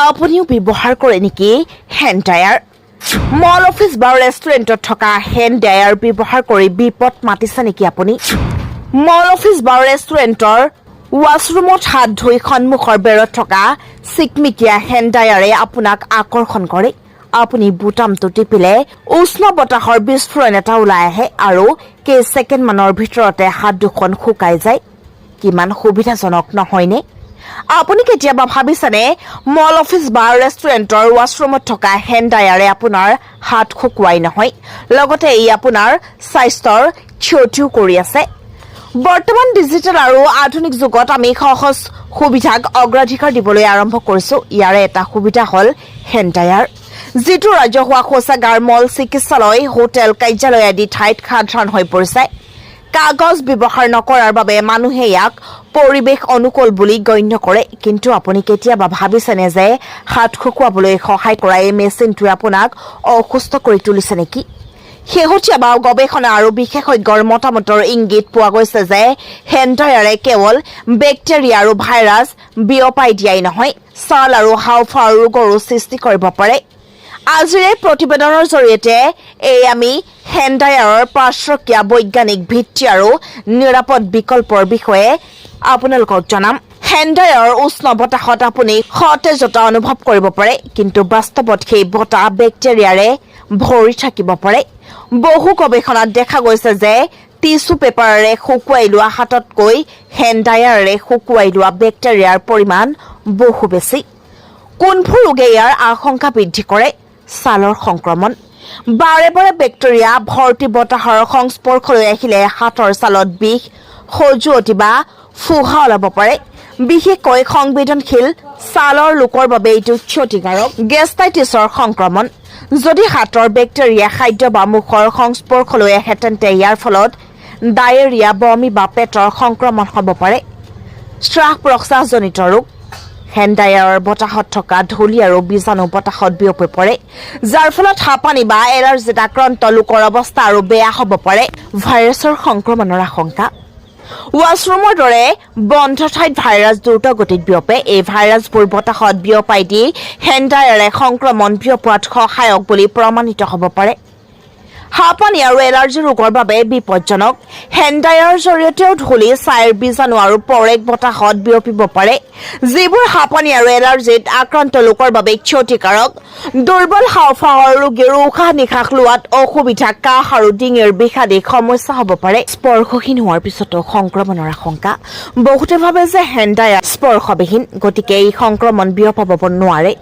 আপুনিও ব্যৱহাৰ কৰে নেকি হেণ্ড ড্ৰায়াৰ? মল অফিচ বা ৰেষ্টুৰেণ্টত থকা হেণ্ড ড্ৰায়াৰ ব্যৱহাৰ কৰি বিপদ মাতিছে নেকি আপুনি? মল অফিচ বা ৰেষ্টুৰেণ্টৰ ৱাছৰুমত হাত ধুই সন্মুখৰ বেৰত থকা চিকমিকিয়া হেণ্ড ড্ৰায়াৰে আপোনাক আকৰ্ষণ কৰে। আপুনি বুটামটো টিপিলে উষ্ণ বতাহৰ বিস্ফোৰণ এটা ওলাই আহে আৰু কেইছেকেণ্ডমানৰ ভিতৰতে হাত দুখন শুকাই যায়। কিমান সুবিধাজনক নহয়নে? আপুনি কেতিয়াবা ভাবিছেনে মল অফিচ বা ৰেষ্টুৰেণ্টৰ ৱাছৰুমত থকা হেণ্ড ড্ৰায়াৰে আপোনাৰ হাত শুকুৱাই নহয়, লগতে ই আপোনাৰ স্বাস্থ্যৰ ক্ষতিও কৰি আছে। বৰ্তমান ডিজিটেল আৰু আধুনিক যুগত আমি সহজ সুবিধাক অগ্ৰাধিকাৰ দিবলৈ আৰম্ভ কৰিছো। ইয়াৰে এটা সুবিধা হ'ল হেণ্ড ড্ৰায়াৰ, যিটো ৰাজহুৱা শৌচাগাৰ, মল, চিকিৎসালয়, হোটেল, কাৰ্যালয় আদি ঠাইত সাধাৰণ হৈ পৰিছে। কাগজ ব্যৱহাৰ নকৰাৰ বাবে মানুহে ইয়াক পৰিৱেশ অনুকূল বুলি গণ্য কৰে। কিন্তু আপুনি কেতিয়াবা ভাবিছেনে যে হাত শুকুৱাবলৈ সহায় কৰা এই মেচিনটোৱে আপোনাক অসুস্থ কৰি তুলিছে নেকি? শেহতীয়া গৱেষণা আৰু বিশেষজ্ঞৰ মতামতৰ ইংগিত পোৱা গৈছে যে হেণ্ড ড্ৰায়াৰে কেৱল বেক্টেৰিয়া আৰু ভাইৰাছ বিয়পাই দিয়াই নহয়, ছাল আৰু হাঁওফাঁওৰ ৰোগৰো সৃষ্টি কৰিব পাৰে। আজিৰ এই প্ৰতিবেদনৰ জৰিয়তে আমি হেণ্ড ড্ৰায়াৰৰ পাৰ্শ্বক্ৰিয়া, বৈজ্ঞানিক ভিত্তি আৰু নিৰাপদ বিকল্পৰ বিষয়ে আপোনালোকক জনাম। হেণ্ড ড্ৰায়াৰৰ উষ্ণ বতাহত আপুনি সতেজতা অনুভৱ কৰিব পাৰে, কিন্তু বাস্তৱত সেই বতাহ বেক্টেৰিয়াৰে ভৰি থাকিব পাৰে। বহু গৱেষণাত দেখা গৈছে যে টিছু পেপাৰেৰে শুকুৱাই লোৱা হাততকৈ হেণ্ড ড্ৰায়াৰেৰে শুকুৱাই লোৱা বেক্টেৰিয়াৰ পৰিমাণ বহু বেছি। কোনবোৰ ৰোগে ইয়াৰ আশংকা বৃদ্ধি কৰে? ছালৰ সংক্ৰমণ। বাৰে বাৰে বেক্টেৰিয়া ভৰ্তি বতাহৰ সংস্পৰ্শলৈ আহিলে হাতৰ ছালত বিষ, খজুৱতি বা ফুহা ওলাব পাৰে। বিশেষকৈ সংবেদনশীল ছালৰ লোকৰ বাবে এইটো ক্ষতিকাৰক। গেষ্টাইটিছৰ সংক্ৰমণ। যদি হাতৰ বেক্টেৰিয়া খাদ্য বা মুখৰ সংস্পৰ্শলৈ আহে, তেন্তে ইয়াৰ ফলত ডায়েৰিয়া, বমি বা পেটৰ সংক্ৰমণ হ'ব পাৰে। শ্বাস-প্ৰশ্বাসজনিত ৰোগ। হেণ্ড ড্ৰায়াৰৰ বতাহত থকা ধূলি আৰু বীজাণু বতাহত বিয়পি পৰে, যাৰ ফলত হাঁপানি বা এলাৰ্জিত আক্ৰান্ত লোকৰ অৱস্থা আৰু বেয়া হ'ব পাৰে। ভাইৰাছৰ সংক্ৰমণৰ আশংকা। ৱাছৰুমৰ দৰে বন্ধ ঠাইত ভাইৰাছ দ্ৰুতগতিত বিয়পে। এই ভাইৰাছবোৰ বতাহত বিয়পাই দি হেণ্ড ড্ৰায়াৰে সংক্ৰমণ বিয়পোৱাত সহায়ক বুলি প্ৰমাণিত হ'ব পাৰে। হাঁপানি আৰু এলাৰ্জি ৰোগৰ বাবে বিপদজনক। হেণ্ড ড্ৰায়াৰৰ জৰিয়তেও ধূলি, ছাইৰ বীজাণু আৰু পৰেগ বতাহত বিয়পিব পাৰে, যিবোৰ হাঁপানি আৰু এলাৰ্জিত আক্ৰান্ত লোকৰ বাবে ক্ষতিকাৰক। দুৰ্বল হাঁওফাঁওৰ ৰোগীৰ উশাহ-নিশাহ লোৱাত অসুবিধা, কাহ আৰু ডিঙিৰ বিষ আদি সমস্যা হ'ব পাৰে। স্পৰ্শহীন হোৱাৰ পিছতো সংক্ৰমণৰ আশংকা। বহুতে ভাবে যে হেণ্ড ড্ৰায়াৰ স্পৰ্শবিহীন, গতিকে এই সংক্ৰমণ বিয়পাব নোৱাৰে।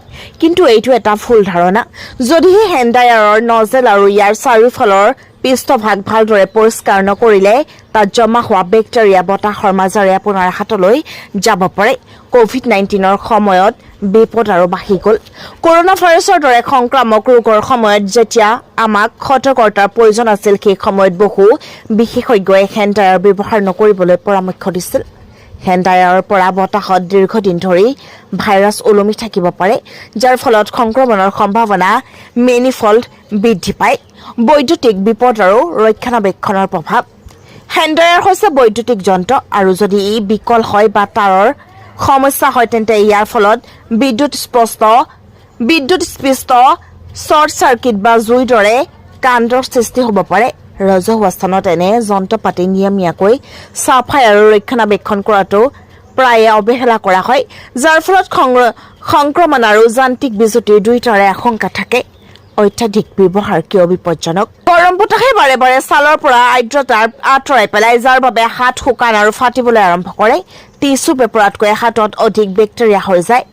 কিন্তু এইটো এটা ভুল ধাৰণা। যদিহে হেণ্ড ড্ৰায়াৰৰ নজেল আৰু ইয়াৰ চাৰিওফালৰ পৃষ্ঠভাগ ভালদৰে পৰিষ্কাৰ নকৰিলে তাত জমা হোৱা বেক্টেৰিয়া বতাহৰ মাজেৰে আপোনাৰ হাতলৈ যাব পাৰে। ক'ভিড-19ৰ সময়ত বিপদ আৰু বাঢ়ি গ'ল। কৰোনা ভাইৰাছৰ দৰে সংক্ৰামক ৰোগৰ সময়ত যেতিয়া আমাক সতৰ্কতাৰ প্ৰয়োজন আছিল, সেই সময়ত বহু বিশেষজ্ঞই হেণ্ড ড্ৰায়াৰ ব্যৱহাৰ নকৰিবলৈ পৰামৰ্শ দিছিল। হেণ্ড ড্ৰায়াৰৰ পৰা বতাহত দীৰ্ঘদিন ধৰি ভাইৰাছ ওলমি থাকিব পাৰে, যাৰ ফলত সংক্ৰমণৰ সম্ভাৱনা মেনিফল্ড বৃদ্ধি পায়। বৈদ্যুতিক বিপদ আৰু ৰক্ষণাবেক্ষণৰ প্ৰভাৱ। হেণ্ড ড্ৰায়াৰ হৈছে বৈদ্যুতিক যন্ত্ৰ, আৰু যদি ই বিকল হয় বা তাৰৰ সমস্যা হয়, তেন্তে ইয়াৰ ফলত বিদ্যুৎস্পৃষ্ট শ্বৰ্ট চাৰ্কিট বা জুইৰ দৰে কাণ্ডৰ সৃষ্টি হ'ব পাৰে। ৰাজহুৱা স্থানত এনে যন্ত্ৰপাতি নিয়মীয়াকৈ চাফাই আৰু ৰক্ষণাবেক্ষণ কৰাটো প্ৰায়ে অৱহেলা কৰা হয়, যাৰ ফলত সংক্ৰমণ আৰু যান্ত্ৰিক বিজুতিৰ দুয়োটাৰে আশংকা থাকে। অত্যাধিক ব্যৱহাৰ কিয় বিপদজনক? গৰম বতাহে বাৰে বাৰে ছালৰ পৰা আৰ্দ্ৰতা আঁতৰাই পেলাই, যাৰ বাবে হাত শুকান আৰু ফাটিবলৈ আৰম্ভ কৰে। টিছু পেপাৰতকৈ হাতত অধিক বেক্টেৰিয়া হৈ যায়।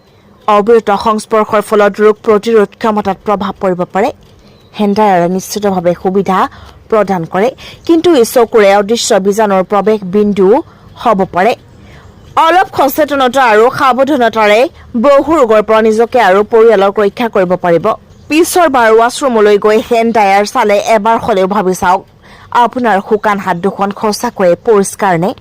অবিৰত সংস্পৰ্শৰ ফলত ৰোগ প্ৰতিৰোধ ক্ষমতাত প্ৰভাৱ পৰিব পাৰে। হেণ্ড ড্ৰায়াৰে নিশ্চিতভাৱে সুবিধা প্ৰদান কৰে, কিন্তু ই চকুৰে অদৃশ্য বীজাণুৰ প্ৰৱেশ বিন্দু হ'ব পাৰে। অলপ সচেতনতা আৰু সাৱধানতাৰে বহু ৰোগৰ পৰা নিজকে আৰু পৰিয়ালক ৰক্ষা কৰিব পাৰিব। পিছৰ বাৰ ৱাছৰুমলৈ গৈ হেণ্ড ড্ৰায়াৰ চালে এবাৰ হ'লেও ভাবি চাওক, আপোনাৰ শুকান হাত দুখন সঁচাকৈয়ে পৰিষ্কাৰ নে?